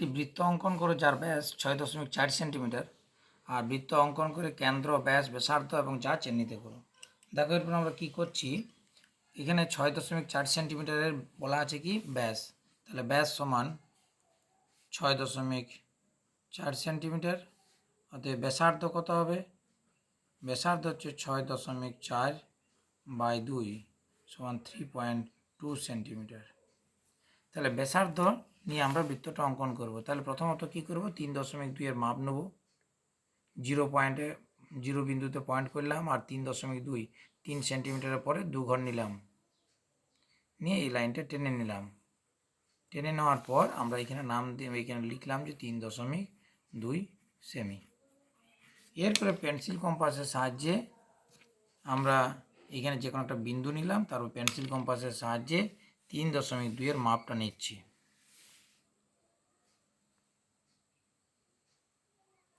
একটি বৃত্ত অঙ্কন করে যার ব্যাস 6.4 সেন্টিমিটার আর বৃত্ত অঙ্কন করে কেন্দ্র, ব্যাস, ব্যাসার্ধ এবং যা চিহ্নিত করো। দেখো এরপর আমরা কী করছি, এখানে 6.4 সেন্টিমিটারের বলা আছে কি ব্যাস, তাহলে ব্যাস সমান 6.4 সেন্টিমিটার। অতএব ব্যাসার্ধ কত হবে? ব্যাসার্ধ হচ্ছে 6.4/2 সমান 3.2 সেন্টিমিটার। তাহলে ব্যাসার্ধ নিয়ে আমরা বৃত্তটা অঙ্কন করব। তাহলে প্রথমত কী করব, 3.2 এর মাপ নেব, 0 বিন্দুতে পয়েন্ট করলাম আর 3.2 3 সেন্টিমিটারের পরে 2 ঘর নিলাম, নিয়ে এই লাইনটা টেনে নিলাম। টেনে নেওয়ার পর আমরা এখানে নাম দিয়ে এখানে লিখলাম যে 3.2 সেমি। এরপরে পেন্সিল কম্পাসের সাহায্যে আমরা এখানে যে কোনো একটা বিন্দু নিলাম, তারপর পেন্সিল কম্পাসের সাহায্যে 3.2 এর মাপটা নিচ্ছি।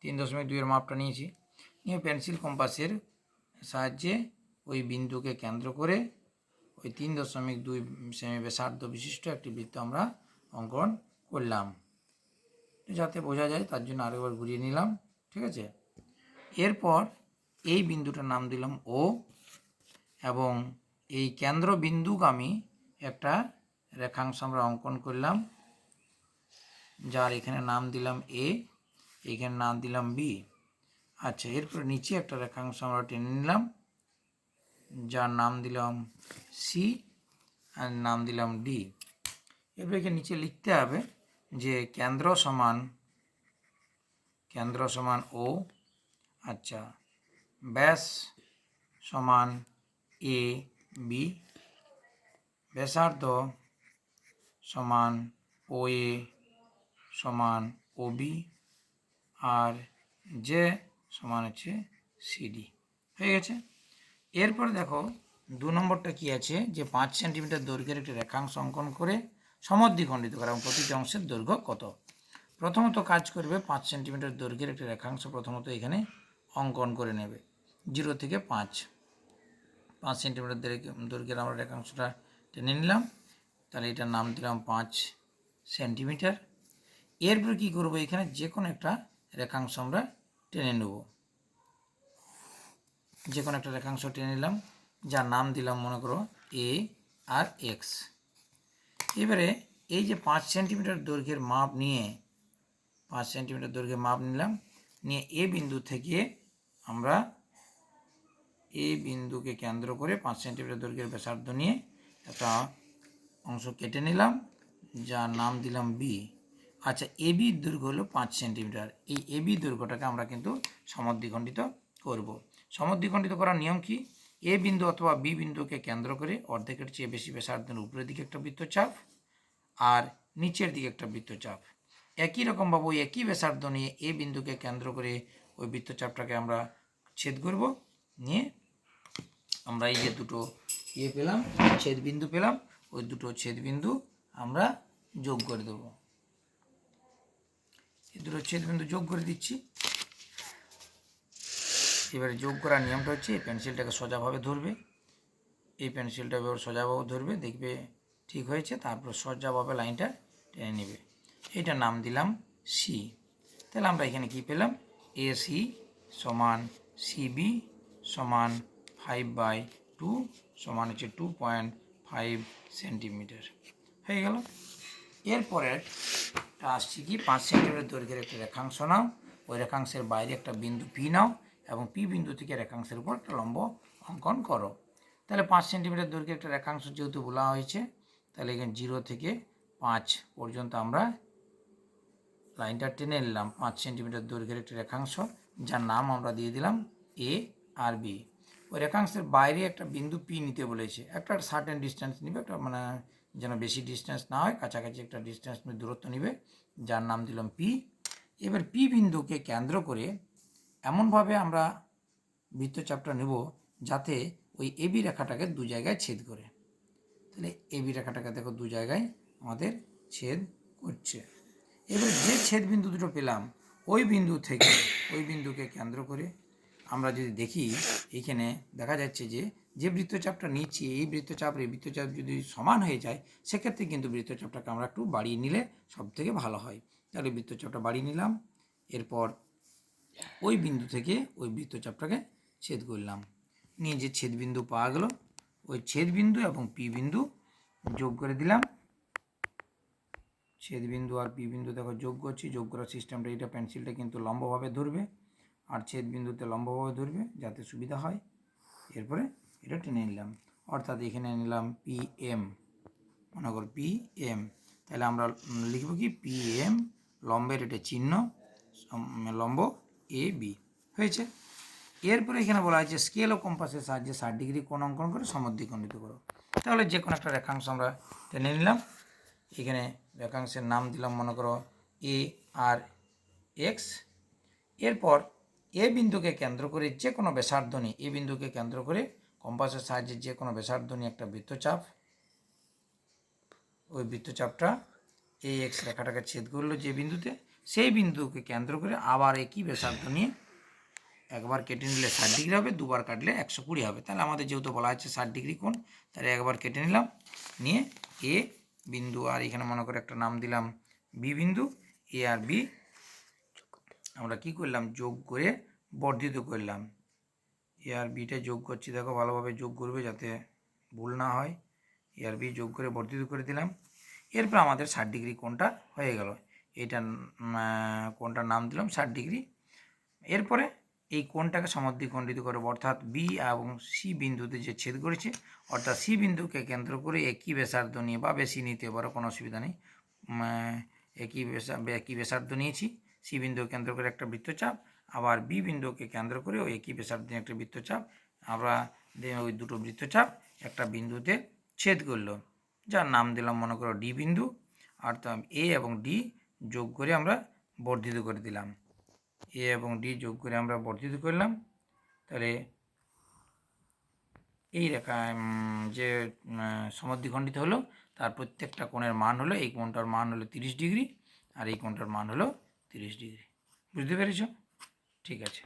3.2 এর মাপটা নিয়েছি, নিয়ে পেন্সিল কম্পাসের সাহায্যে ওই বিন্দুকে কেন্দ্র করে ওই 3.2 সেমি ব্যাসার্ধ বিশিষ্ট একটি বৃত্ত আমরা অঙ্কন করলাম। যাতে বোঝা যায় তার জন্য আরেকবার ঘুরিয়ে নিলাম, ঠিক আছে। এরপর এই বিন্দুটার নাম দিলাম ও, এবং এই কেন্দ্র বিন্দুগামী একটা রেখাংশ আমরা অঙ্কন করলাম, যার এখানে নাম দিলাম এ, এখানে নাম দিলাম বি। আচ্ছা, এরপর নিচে একটা রেখাংশ আমরা টেনে নিলাম, যার নাম দিলাম সি আর নাম দিলাম ডি। এরপর এখানে নিচে লিখতে হবে যে কেন্দ্র সমান ও, আচ্ছা, ব্যাস সমান এ বি, ব্যাসার্ধ সমান ও এ সমান ও বি, আর যে সমান হচ্ছে সিডি। হয়ে গেছে। এরপরে দেখো 2 নম্বরটা কি আছে, যে 5 সেন্টিমিটার দৈর্ঘ্যের একটি রেখাংশ অঙ্কন করে সমদ্বিখণ্ডিত করা এবং প্রতিটি অংশের দৈর্ঘ্য কত। প্রথমত কাজ করবে 5 সেন্টিমিটার দৈর্ঘ্যের একটি রেখাংশ প্রথমত এখানে অঙ্কন করে নেবে, 0 থেকে 5 সেন্টিমিটার দৈর্ঘ্যের আমরা রেখাংশটা টেনে নিলাম, তাহলে এটার নাম দিলাম 5 সেন্টিমিটার। এরপরে কী করবো, এখানে যে কোনো একটা রেখাংশ আমরা টেনে নেব, যে কোনো একটা রেখাংশ টেনে নিলাম, যার নাম দিলাম মনে করো এ আর এক্স। এবারে এই যে 5 সেন্টিমিটার দৈর্ঘ্যের মাপ নিয়ে 5 সেন্টিমিটার দৈর্ঘ্যের মাপ নিলাম, নিয়ে এ বিন্দু থেকে আমরা এই বিন্দুকে কেন্দ্র করে 5 সেন্টিমিটার দৈর্ঘ্যের ব্যাসার্ধ নিয়ে একটা অংশ কেটে নিলাম, যার নাম দিলাম বি। আচ্ছা, এবির দৈর্ঘ্য হলো 5 সেন্টিমিটার। এই এবি দৈর্ঘ্যটাকে আমরা কিন্তু সমদ্বিখণ্ডিত করব। সমদ্বিখণ্ডিত করার নিয়ম কি, এ বিন্দু অথবা বি বিন্দুকে কেন্দ্র করে অর্ধেকের চেয়ে বেশি ব্যাসার্ধের উপরের দিকে একটা বৃত্তচাপ আর নিচের দিকে একটা বৃত্তচাপ। একই রকমভাবে ওই একই ব্যাসার্ধ নিয়ে এ বিন্দুকে কেন্দ্র করে ওই বৃত্তচাপটাকে আমরা ছেদ করব, নিয়ে আমরা এই যে দুটো পেলাম, ছেদবিন্দু পেলাম, ওই দুটো ছেদবিন্দু আমরা যোগ করে দেবো। এই দুটো ছেদবিন্দু যোগ করে দিচ্ছি। এবারে যোগ করার নিয়মটা হচ্ছে এই পেন্সিলটাকে সোজাভাবে ধরবে, এই পেন্সিলটা এবার সোজাভাবে ধরবে, দেখবে ঠিক হয়েছে, তারপর সোজাভাবে লাইনটা টেনে নেবে। এইটার নাম দিলাম সি। তাহলে আমরা এখানে কি পেলাম, এ সি সমান সিবি সমান 5/2 সমান হচ্ছে 2.5 সেন্টিমিটার। হয়ে গেল। এরপরে আসছি কি, 5 সেন্টিমিটার দৈর্ঘ্যের একটা রেখাংশ নাও, ওই রেখাংশের বাইরে একটা বিন্দু পি নাও এবং পি বিন্দু থেকে রেখাংশের উপর একটা লম্ব অঙ্কন করো। তাহলে 5 সেন্টিমিটার দৈর্ঘ্যের একটা রেখাংশ যেহেতু বলা হয়েছে, তাহলে এখানে 0 থেকে 5 পর্যন্ত আমরা লাইনটা টেনে নিলাম। 5 সেন্টিমিটার দৈর্ঘ্যের একটি রেখাংশ, যার নাম আমরা দিয়ে দিলাম এ আর বি। ওই রেখাংশের বাইরে একটা বিন্দু পি নিতে বলেছে, একটা সার্টেন ডিস্টেন্স নিবে, একটা মানে যেন বেশি ডিস্টেন্স না হয়, কাছাকাছি একটা ডিস্টেন্স দূরত্ব নিবে, যার নাম দিলাম পি। এবার পি বিন্দুকে কেন্দ্র করে এমনভাবে আমরা বৃত্তচাপটা নেব যাতে ওই এবি রেখাটাকে 2 জায়গায় ছেদ করে। তাহলে এবি রেখাটাকে দেখো 2 জায়গায় আমাদের ছেদ করছে। এবারে যে ছেদ বিন্দু দুটো পেলাম, ওই বিন্দু থেকে ওই বিন্দুকে কেন্দ্র করে আমরা যদি দেখি, এইখানে দেখা যাচ্ছে যে বৃত্তচাপটা নিচ্ছি, এই বৃত্তচাপ যদি সমান হয়ে যায়, সেক্ষেত্রে কিন্তু বৃত্তচাপটাকে আমরা একটু বাড়িয়ে নিলে সব থেকে ভালো হয়। তাহলে বৃত্তচাপটা বাড়িয়ে নিলাম। এরপর ওই বিন্দু থেকে ওই বৃত্তচাপটাকে ছেদ করলাম, নিয়ে যে ছেদবিন্দু পাওয়া গেল ওই ছেদবিন্দু এবং পি বিন্দু যোগ করে দিলাম। ছেদবিন্দু আর পি বিন্দু দেখো যোগ করছি, যোগ করার সিস্টেমটা এটা, পেন্সিলটা কিন্তু লম্বভাবে ধরবে আর ছেদবিন্দুতে লম্বভাবে ধরবে যাতে সুবিধা হয়। এরপরে এটা টেনে নিলাম, অর্থাৎ এখানে নিলাম পি এম, মনে করো পি এম। তাহলে আমরা লিখব কি পি এম, লম্বের এটা চিহ্ন, লম্ব এ বি হয়েছে। এরপরে এখানে বলা হয়েছে স্কেল ও কম্পাসের সাহায্যে 60 ডিগ্রি কোণ অঙ্কন করে সমদ্বিখণ্ডিত করো। তাহলে যে কোনো একটা রেখাংশ আমরা টেনে নিলাম, এখানে রেখাংশের নাম দিলাম মনে করো এ আর এক্স। এরপর এ বিন্দুকে কেন্দ্র করে যে কোনো ব্যাসার্ধ নিয়ে, এ বিন্দুকে কেন্দ্র করে কম্পাসের সাহায্যে যে কোনো ব্যাসার্ধ নিয়ে একটা বৃত্তচাপ, ওই বৃত্তচাপটা এই এক্স রেখাটাকে ছেদ করলো যে বিন্দুতে, সেই বিন্দুকে কেন্দ্র করে আবার একই ব্যাসার্ধ নিয়ে একবার কেটে নিলে 60 ডিগ্রি হবে, দুবার কাটলে 120 হবে। তাহলে আমাদের যেহেতু বলা আছে 60 ডিগ্রি কোণ, তাহলে একবার কেটে নিলাম, নিয়ে এ বিন্দু আর এখানে মনে করে একটা নাম দিলাম বি বিন্দু, এ আর বি আমরা কি করলাম যোগ করে বর্ধিত করলাম। এ আর বিটা যোগ করছি, দেখো ভালোভাবে যোগ করবে যাতে ভুল না হয়। এ আর বি যোগ করে বর্ধিত করে দিলাম। এরপর আমাদের 60 ডিগ্রি কোণটা হয়ে গেল, এইটা কোণটার নাম দিলাম 60 ডিগ্রি। এরপরে এই কোণটাকে সমদ্বিখণ্ডিত করব, অর্থাৎ বি এবং সি বিন্দুতে যে ছেদ করেছে, অর্থাৎ সি বিন্দুকে কেন্দ্র করে একই ব্যাসার্ধ নিয়ে বা বেশি নিতে পারো, কোনো অসুবিধা নেই, একই ব্যাসার্ধ নিয়েছি। সি বিন্দুকে কেন্দ্র করে একটা বৃত্তচাপ, আবার বি বিন্দুকে কেন্দ্র করে ওই একই ব্যাসার্ধ নিয়ে একটা বৃত্তচাপ, আমরা ওই দুটো বৃত্তচাপ একটা বিন্দুতে ছেদ করলো, যার নাম দিলাম মনে করো ডি বিন্দু। অর্থাৎ এ এবং ডি যোগ করে আমরা বর্ধিত করে দিলাম, এ এবং ডি যোগ করে আমরা বর্ধিত করলাম। তাহলে এই রেখা যে সমদ্বিখণ্ডিত হলো তার প্রত্যেকটা কোণের মান হলো, এই কোণটার মান হলো 30 ডিগ্রি আর এই কোণটার মান হলো 30 ডিগ্রি। বুঝতে পেরেছ? ঠিক আছে।